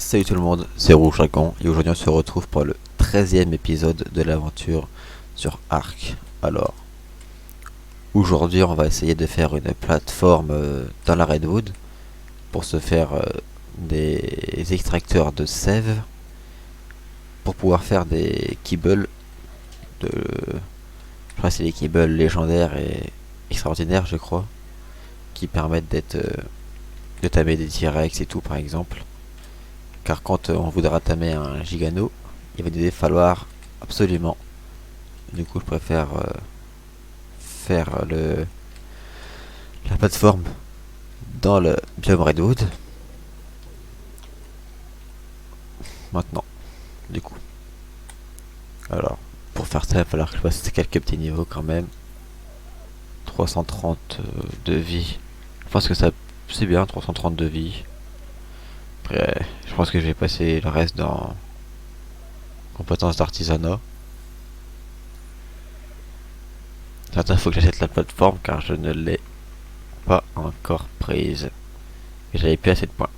Salut tout le monde, c'est Rouge Dragon et aujourd'hui on se retrouve pour le 13e épisode de l'aventure sur Ark. Alors, aujourd'hui on va essayer de faire une plateforme dans la Redwood pour se faire des extracteurs de sève pour pouvoir faire des kibbles de... Je crois que c'est des kibbles légendaires et extraordinaires je crois, qui permettent de tamer des T-Rex et tout par exemple. Car quand on voudra tamer un gigano, il va nous falloir absolument. Du coup, je préfère faire la plateforme dans le biome Redwood. Maintenant, du coup. Alors, pour faire ça, il va falloir que je passe quelques petits niveaux quand même. 330 de vie. Je pense que ça, c'est bien, 330 de vie. Après, je pense que je vais passer le reste dans compétences d'artisanat. Certains, il faut que j'achète la plateforme car je ne l'ai pas encore prise. Et j'avais plus assez de points.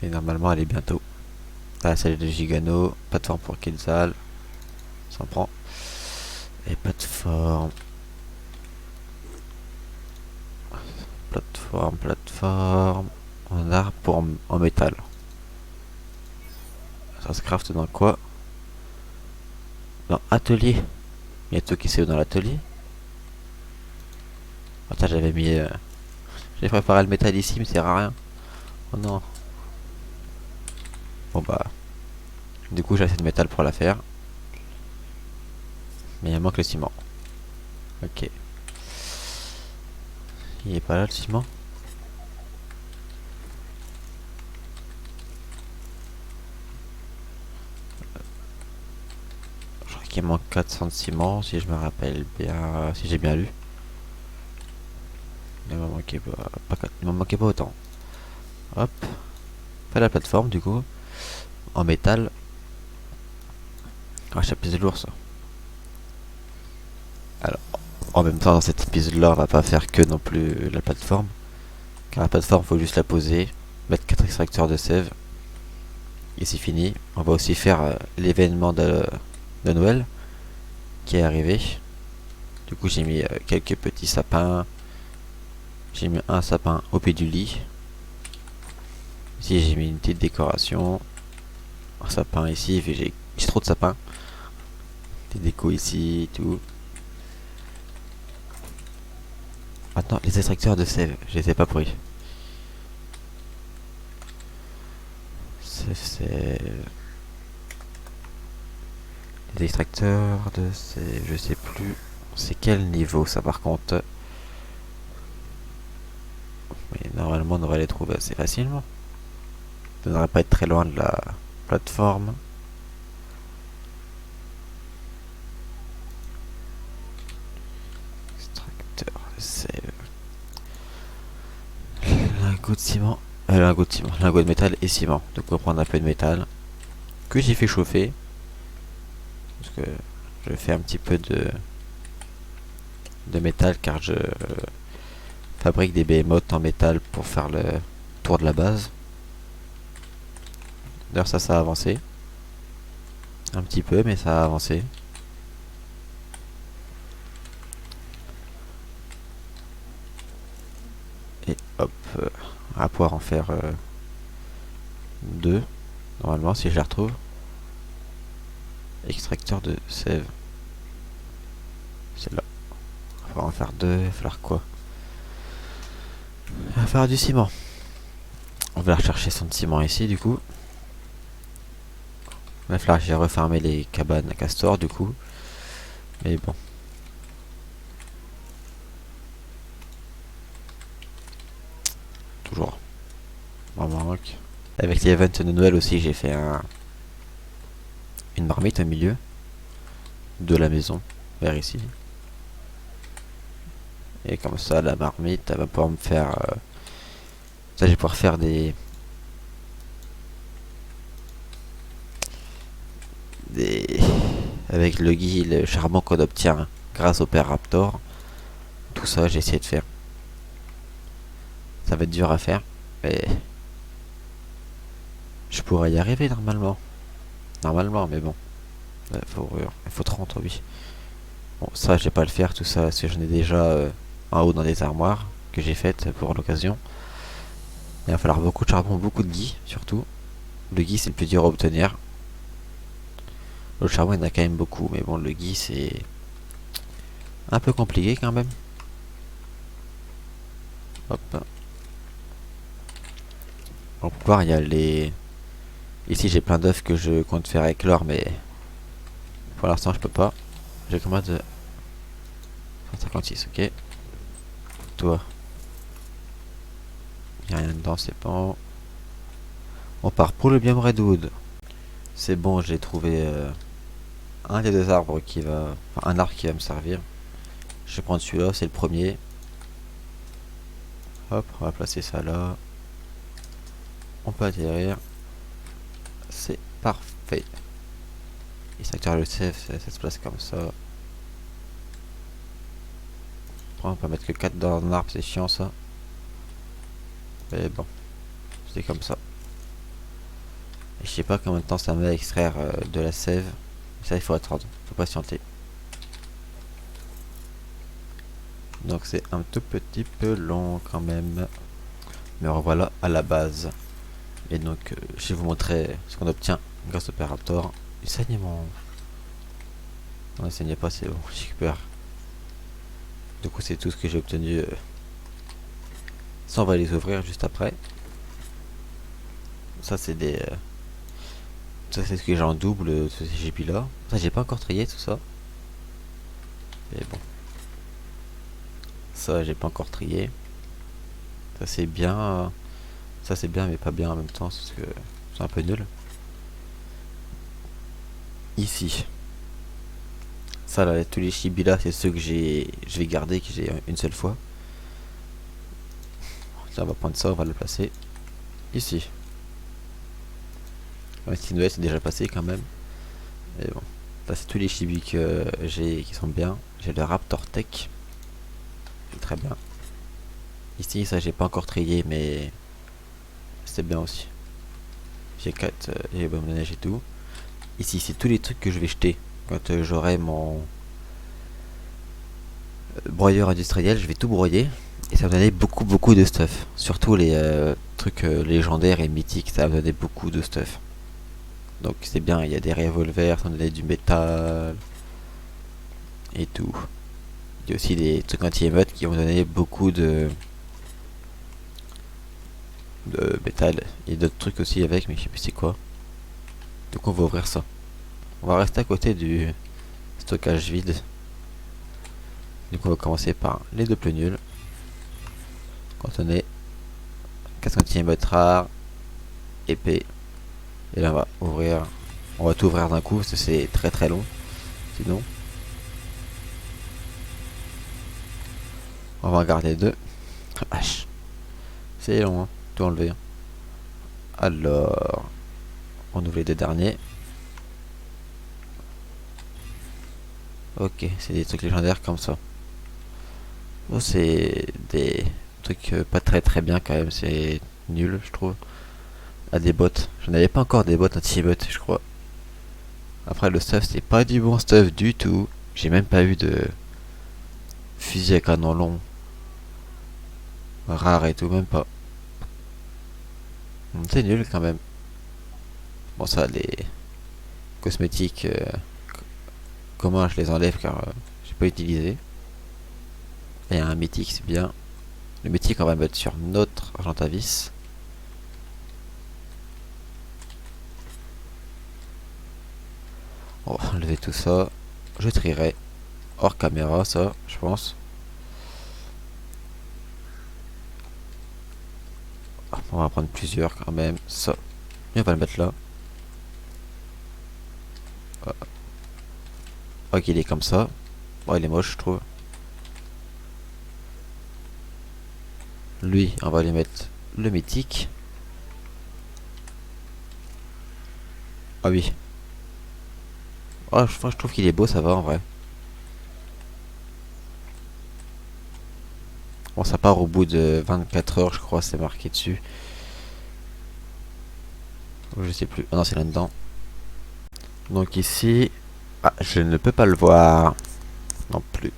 Et normalement, elle est bientôt. Ah, celle de Gigano, plateforme pour Quetzal. Ça en prend. Et plateforme. Plateforme. En arbre pour en métal. Ça se craft dans quoi? Dans atelier. Il y a tout qui s'est dans l'atelier. Attends, j'avais mis. J'ai préparé le métal ici, mais ça sert à rien. Oh non. Bon bah. Du coup, j'ai assez de métal pour la faire. Mais il manque le ciment. Ok. Il est pas là le ciment? Je crois qu'il manque 400 de ciment, si je me rappelle bien. Si j'ai bien lu. Il m'en manquait il m'en manquait pas autant. Hop. Fait la plateforme du coup. En métal. Ah, chapitre lourd ça. Alors, en même temps, dans cet épisode-là, on va pas faire que non plus la plateforme. Car la plateforme, faut juste la poser. Mettre 4 extracteurs de sève. Et c'est fini. On va aussi faire l'événement de Noël qui est arrivé. Du coup, j'ai mis quelques petits sapins. J'ai mis un sapin au pied du lit. Ici, j'ai mis une petite décoration. Un sapin ici. J'ai trop de sapins. Des décos ici, tout. Maintenant, les extracteurs de sève, je les ai pas pris. C'est les extracteurs de sève, je sais plus. C'est quel niveau ça par contre? Mais normalement, on devrait les trouver assez facilement. Ça ne devrait pas être très loin de la plateforme. Extracteur de sève. Lingot de ciment. Lingot de ciment. Lingot de métal et ciment. Donc on va prendre un peu de métal. Que j'ai fait chauffer. Parce que je fais un petit peu de métal car je fabrique des behemoths en métal pour faire le tour de la base. D'ailleurs ça a avancé. Un petit peu mais ça a avancé. Et hop, on va pouvoir en faire deux. Normalement si je les retrouve. Extracteur de sève. C'est là. On va en faire deux. Il va falloir quoi? Il va falloir du ciment. On va rechercher son ciment ici du coup. Il va falloir que j'ai refermé les cabanes à castor du coup. Mais bon. Toujours. On manque. Avec les events de Noël aussi, j'ai fait une marmite au milieu de la maison, vers ici. Et comme ça, la marmite, elle va pouvoir me faire... ça, je vais pouvoir faire des... Avec le gui, le charbon qu'on obtient grâce au père Raptor. Tout ça, j'ai essayé de faire. Ça va être dur à faire, mais pourrais y arriver normalement. Normalement, mais bon. Il faut 30, oui. Bon, ça, je vais pas le faire, tout ça, parce que j'en ai déjà en haut dans des armoires que j'ai faites pour l'occasion. Il va falloir beaucoup de charbon, beaucoup de gui, surtout. Le gui, c'est le plus dur à obtenir. Le charbon, il y en a quand même beaucoup, mais bon, le gui, c'est un peu compliqué quand même. Hop. Pour pouvoir, il y a les... Ici, j'ai plein d'œufs que je compte faire éclore, mais pour l'instant, je peux pas. J'ai commande de 156, ok. Toi, il n'y a rien dedans, c'est bon. On part pour le biome Redwood. C'est bon, j'ai trouvé un des deux arbres qui va... Enfin, un arbre qui va me servir. Je vais prendre celui-là, c'est le premier. Hop, on va placer ça là. On peut atterrir. C'est parfait. Et ça active le save, ça se place comme ça. Après, on peut mettre que 4 dans un arbre, c'est chiant ça. Mais bon, c'est comme ça. Et je sais pas combien de temps ça met à extraire de la sève. Ça, il faut attendre, faut patienter. Donc c'est un tout petit peu long quand même. Mais revoilà à la base. Et donc, je vais vous montrer ce qu'on obtient grâce au Peraptor. Il saigne mon... Non, il saignait pas, c'est bon, je récupère. Du coup, c'est tout ce que j'ai obtenu. Ça, on va les ouvrir juste après. Ça, c'est des... ça, c'est ce que j'ai en double, ce CGP là. Ça, j'ai pas encore trié tout ça. Mais bon. Ça, j'ai pas encore trié. Ça, c'est bien. Ça, c'est bien, mais pas bien en même temps, parce que c'est un peu nul. Ici. Ça, là, tous les chibis là, c'est ceux que je vais garder, que j'ai une seule fois. Là, on va prendre ça, on va le placer ici. Ouais, Sinouet, c'est déjà passé quand même. Et bon. Là, c'est tous les chibis que j'ai qui sont bien. J'ai le Raptor Tech. C'est très bien. Ici, ça, j'ai pas encore trié, mais c'est bien aussi. J'ai 4, j'ai bonne neige et tout. Ici, c'est tous les trucs que je vais jeter. Quand j'aurai mon broyeur industriel, je vais tout broyer. Et ça va me donner beaucoup de stuff. Surtout les trucs légendaires et mythiques, ça va me donner beaucoup de stuff. Donc c'est bien, il y a des revolvers, ça va me donner du métal. Et tout. Il y a aussi des trucs anti-émeute qui vont donner beaucoup de métal. Il y a d'autres trucs aussi avec, mais je sais plus c'est quoi. Donc on va ouvrir ça. On va rester à côté du stockage vide. Donc on va commencer par les deux plus nuls. Quand on est 4 anti-émeute rare, épée. Et là on va ouvrir. On va tout ouvrir d'un coup parce que c'est très long. Sinon. On va en garder deux. H. C'est long, hein. Tout enlever. Alors. On ouvre les deux derniers. Ok, c'est des trucs légendaires comme ça. Bon, c'est des trucs pas très bien quand même. C'est nul, je trouve. À des bots. J'en avais pas encore des bots anti-bot, je crois. Après, le stuff, c'est pas du bon stuff du tout. J'ai même pas eu de fusil à canon long rare et tout, même pas. C'est nul quand même. Bon, ça, les cosmétiques, comment je les enlève car j'ai pas utilisé. Et un mythique, c'est bien. Le mythique, on va mettre sur notre Argentavis. On va enlever tout ça. Je trierai hors caméra, ça, je pense. On va prendre plusieurs quand même. Ça. Et on va le mettre là. Ok, il est comme ça. Bon, il est moche, je trouve. Lui, on va lui mettre le mythique. Ah oui. Oh, je trouve qu'il est beau, ça va en vrai. Bon, ça part au bout de 24 heures, je crois, c'est marqué dessus. Je sais plus. Ah non, c'est là-dedans. Donc ici... Ah, je ne peux pas le voir. Non plus.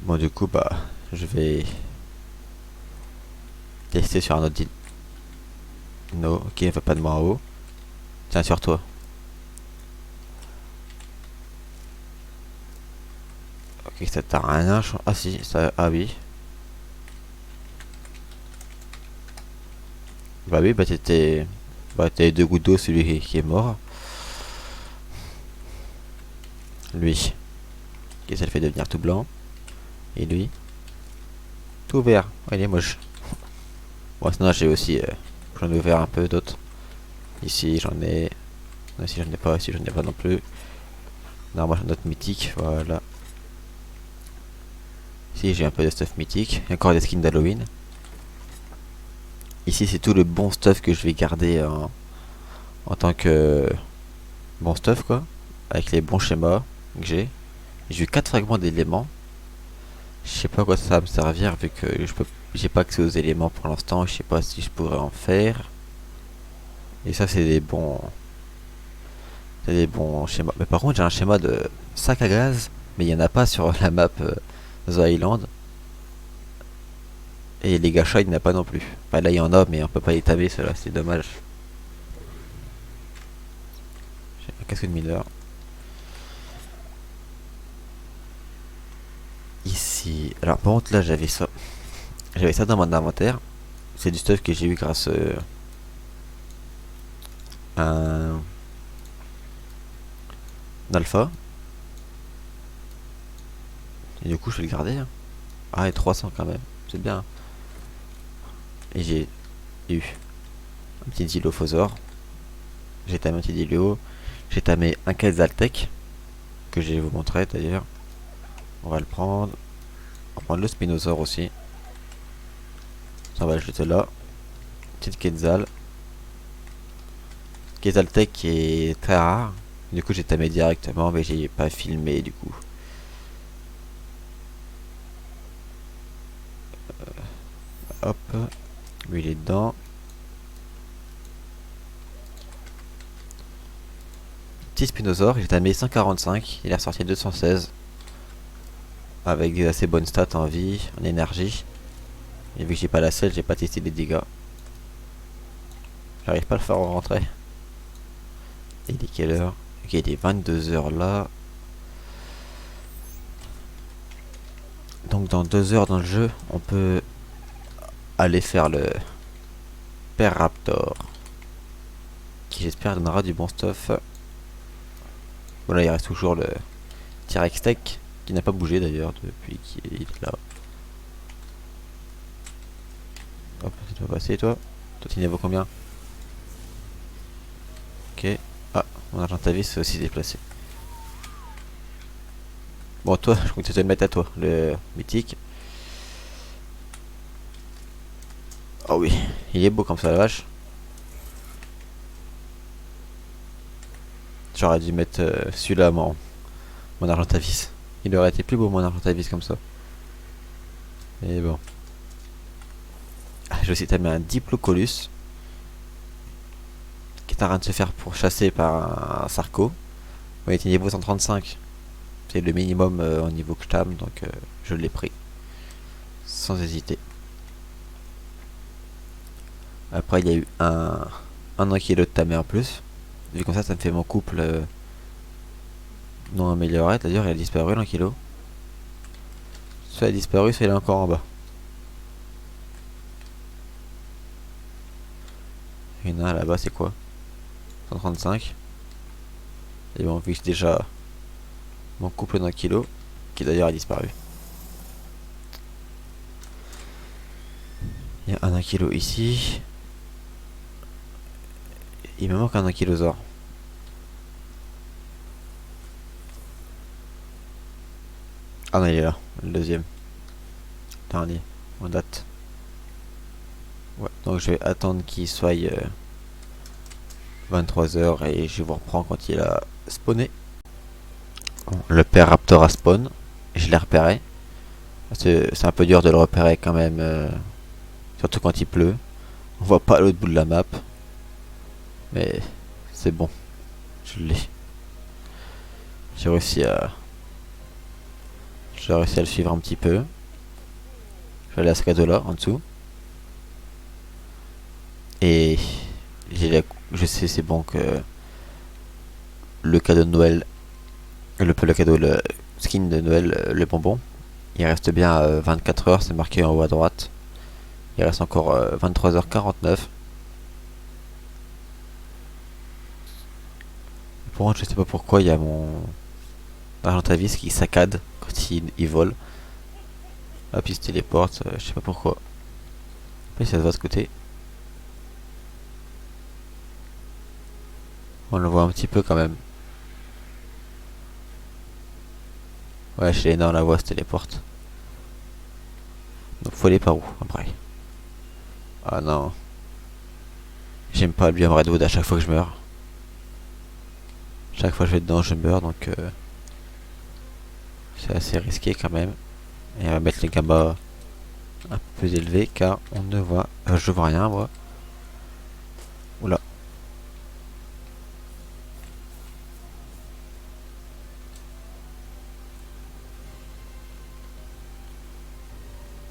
Bon, du coup, bah... Je vais... tester sur un autre dino. Ok, il ne va pas de moi en haut. Tiens, sur toi. Ok, ça t'a rien. Ah si, ça... Ah oui. Bah oui, bah t'étais... Bah t'avais deux gouttes d'eau, celui qui est mort. Lui. Ok, ça le fait devenir tout blanc. Et lui. Tout vert. Oh, il est moche. Bon, sinon j'ai aussi... j'en ai ouvert un peu d'autres. Ici, j'en ai... Non, ici, j'en ai pas. Ici, j'en ai pas non plus. Non, moi, j'en ai d'autres mythiques. Voilà. Ici, j'ai un peu de stuff mythique. Et encore des skins d'Halloween. Ici, c'est tout le bon stuff que je vais garder en tant que bon stuff, quoi. Avec les bons schémas que j'ai. J'ai eu 4 fragments d'éléments. Je sais pas à quoi ça va me servir vu que j'ai pas accès aux éléments pour l'instant. Je sais pas si je pourrais en faire. Et ça, c'est des bons. C'est des bons schémas. Mais par contre, j'ai un schéma de sac à gaz. Mais il y en a pas sur la map The Island. Et les gachas, il n'y en a pas non plus. Enfin, là, il y en a, mais on peut pas les taber, cela, c'est dommage. J'ai un casque de mineur. Ici. Alors, par contre, là, j'avais ça. J'avais ça dans mon inventaire. C'est du stuff que j'ai eu grâce à un alpha. Et du coup, je vais le garder, hein. Ah, et 300 quand même. C'est bien. Et j'ai eu un petit dilophosaure. J'ai tamé un petit dilio. J'ai tamé un Quetzaltec. Que je vais vous montrer d'ailleurs. On va le prendre. On va prendre le Spinosaure aussi. Ça, on va le jeter là. Petite Quetzal. Quetzaltec qui est très rare. Du coup, j'ai tamé directement, mais j'ai pas filmé du coup. Hop. Lui, il est dedans. Petit Spinosaure, j'ai tamé 145. Il est ressorti 216. Avec des assez bonnes stats en vie, en énergie. Et vu que j'ai pas la selle, j'ai pas testé les dégâts. J'arrive pas à le faire rentrer. Et il est quelle heure? Ok, il est 22h là. Donc dans 2 heures dans le jeu, on peut aller faire le Père Raptor. Qui j'espère donnera du bon stuff. Voilà, il reste toujours le T-Rex Tech. Qui n'a pas bougé d'ailleurs depuis qu'il est là. Hop, tu vas passer toi. Toi tu niveau combien? Ok. Ah, mon Argentavis aussi déplacé. Bon toi, je compte te le mettre à toi, le mythique. Oh oui, il est beau comme ça la vache. J'aurais dû mettre celui-là mon Argentavis. Il aurait été plus beau mon Argentavis comme ça. Mais bon. Ah, j'ai aussi mis un Diplocolus. Qui est en train de se faire pourchasser par un Sarco. Il était niveau 135. C'est le minimum au niveau que je tame, donc je l'ai pris. Sans hésiter. Après, il y a eu un kilo de tamé en plus. Vu comme ça me fait mon couple non amélioré. D'ailleurs, il a disparu l'Ankilo. Soit il a disparu, soit il est encore en bas. Il y en a un là-bas, c'est quoi? 135. Et bon, vu que j'ai déjà mon couple d'un kilo, qui d'ailleurs a disparu. Il y a un 1 kilo ici. Il me manque un ankylosaure. Ah non, il est là, le deuxième. Dernier, en date. Ouais, donc je vais attendre qu'il soit 23h et je vous reprends quand il a spawné. Bon, le père Raptor a spawn. Je l'ai repéré. C'est un peu dur de le repérer quand même. Surtout quand il pleut. On voit pas l'autre bout de la map. Mais c'est bon, je l'ai. J'ai réussi à... J'ai réussi à le suivre un petit peu. Je vais aller à ce cadeau là, en dessous. Et je sais c'est bon que le cadeau de Noël, le cadeau, le skin de Noël, le bonbon, il reste bien à 24 heures, c'est marqué en haut à droite. Il reste encore 23h49. Pour contre, je sais pas pourquoi il y a mon Argentavis qui saccade quand il vole. Hop, il se téléporte, je sais pas pourquoi. Mais ça se voit de ce côté. On le voit un petit peu quand même. Ouais, chez Lena, on la voit se téléporte. Donc faut aller par où après? Ah non. J'aime pas le biome Redwood à chaque fois que je meurs. Chaque fois que je vais dedans, je meurs, donc c'est assez risqué quand même. Et on va mettre les gamma un peu plus élevés car on ne voit... je vois rien moi. Oula.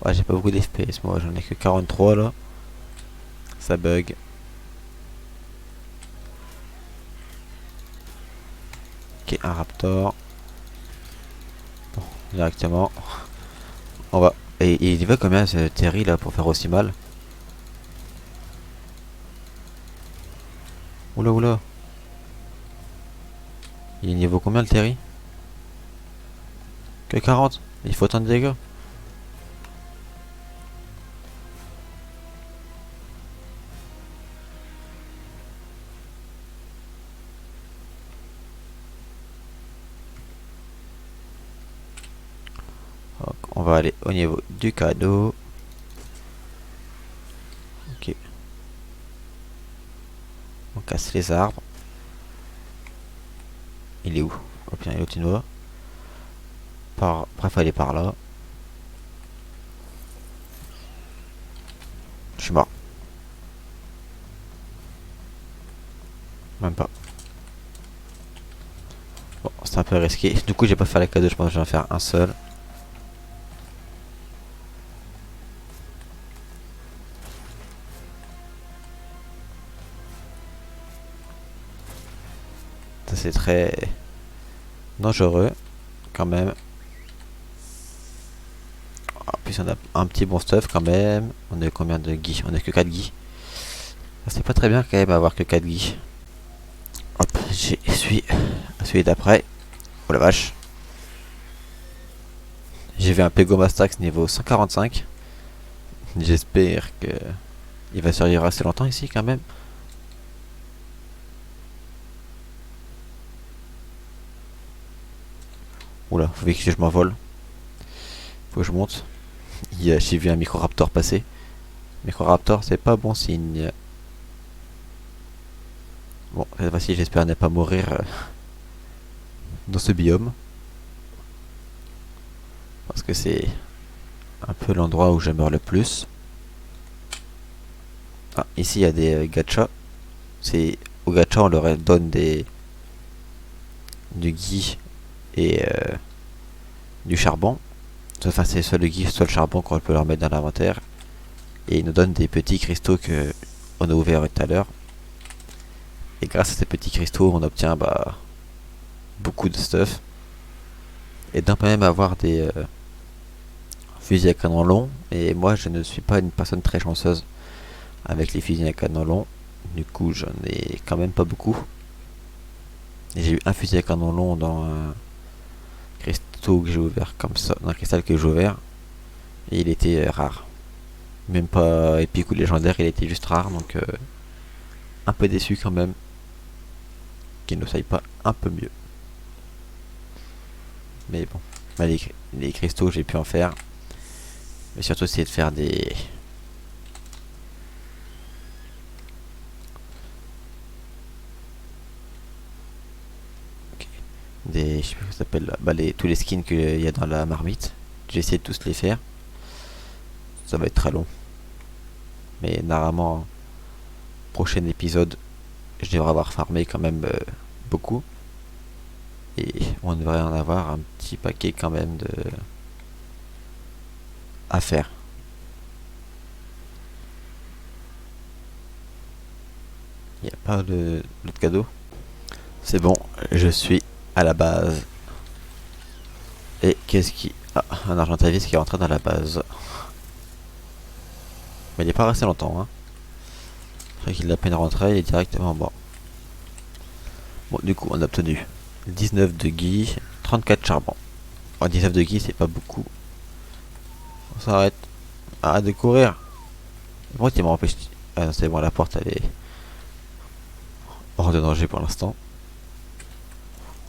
Ouais, j'ai pas beaucoup d'FPS moi, j'en ai que 43 là. Ça bug. Ok, un raptor. Bon, directement. On va... Et il va combien ce Terry là pour faire aussi mal? Oula oula. Il est niveau combien le Terry? Que 40. Il faut autant de dégâts. Donc, on va aller au niveau du cadeau. Ok. On casse les arbres. Il est où? Oh putain, il est au-dessus de moi. Bref, aller par là. Je suis mort. Même pas. Bon, c'est un peu risqué. Du coup, j'ai pas fait les cadeaux. Je pense que je vais en faire un seul. Ça, c'est très dangereux. Quand même. En plus, on a un petit bon stuff quand même. On a combien de guis? On a que 4 guis. C'est pas très bien quand même avoir que 4 guis. Hop, j'ai celui d'après. Oh la vache. J'ai vu un Pegomastax niveau 145. J'espère que il va survivre assez longtemps ici quand même. Oula, faut vite que je m'envole. Faut que je monte. J'ai vu un Microraptor passer. Microraptor, c'est pas bon signe. Bon, cette fois-ci, j'espère ne pas mourir dans ce biome. Parce que c'est un peu l'endroit où je meurs le plus. Ah, ici, il y a des gachas. Aux gachas, on leur donne du ghee et du charbon. Enfin, c'est soit le ghee, soit le charbon qu'on peut leur mettre dans l'inventaire. Et ils nous donnent des petits cristaux que on a ouverts tout à l'heure. Et grâce à ces petits cristaux, on obtient beaucoup de stuff. Et d'en même avoir des fusils à canon long. Et moi, je ne suis pas une personne très chanceuse avec les fusils à canon long. Du coup, j'en ai quand même pas beaucoup. Et j'ai eu un fusil à canon long dans un cristaux que j'ai ouvert comme ça, dans un cristal que j'ai ouvert. Et il était rare. Même pas épique ou légendaire, il était juste rare. Donc, un peu déçu quand même qu'il ne soit pas un peu mieux. Mais bon, les cristaux, j'ai pu en faire. Mais surtout, essayer de faire des... je sais pas comment ça s'appelle, tous les skins qu'il y a dans la marmite. J'ai essayé de tous les faire. Ça va être très long. Mais normalement, prochain épisode, je devrais avoir farmé quand même beaucoup. Et on devrait en avoir un petit paquet quand même de à faire. Il n'y a pas d'autre cadeau. C'est bon, je suis à la base. Et qu'est-ce qui... Ah, un argentavis qui est rentré dans la base. Mais il n'est pas resté longtemps. Hein. Après qu'il a à peine rentré, il est directement mort. Bon, du coup, on a obtenu 19 de gui, 34 charbon. Bon, 19 de gui, c'est pas beaucoup. On s'arrête. Arrête de courir. Pourquoi tu m'empêches? Ah non, c'est bon, la porte, elle est hors de danger pour l'instant.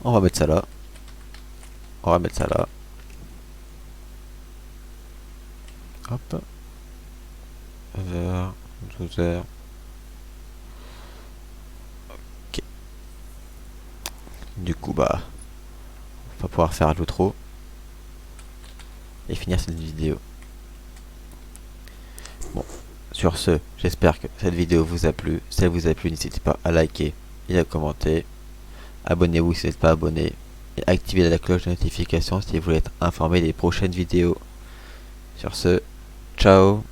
On va mettre ça là. On va mettre ça là. Hop. 9h, 12h. Ok. Du coup, bah, on va pouvoir faire l'outro et finir cette vidéo. Bon, sur ce, j'espère que cette vidéo vous a plu. Si elle vous a plu, n'hésitez pas à liker et à commenter. Abonnez-vous si vous n'êtes pas abonné. Et activez la cloche de notification si vous voulez être informé des prochaines vidéos. Sur ce, ciao.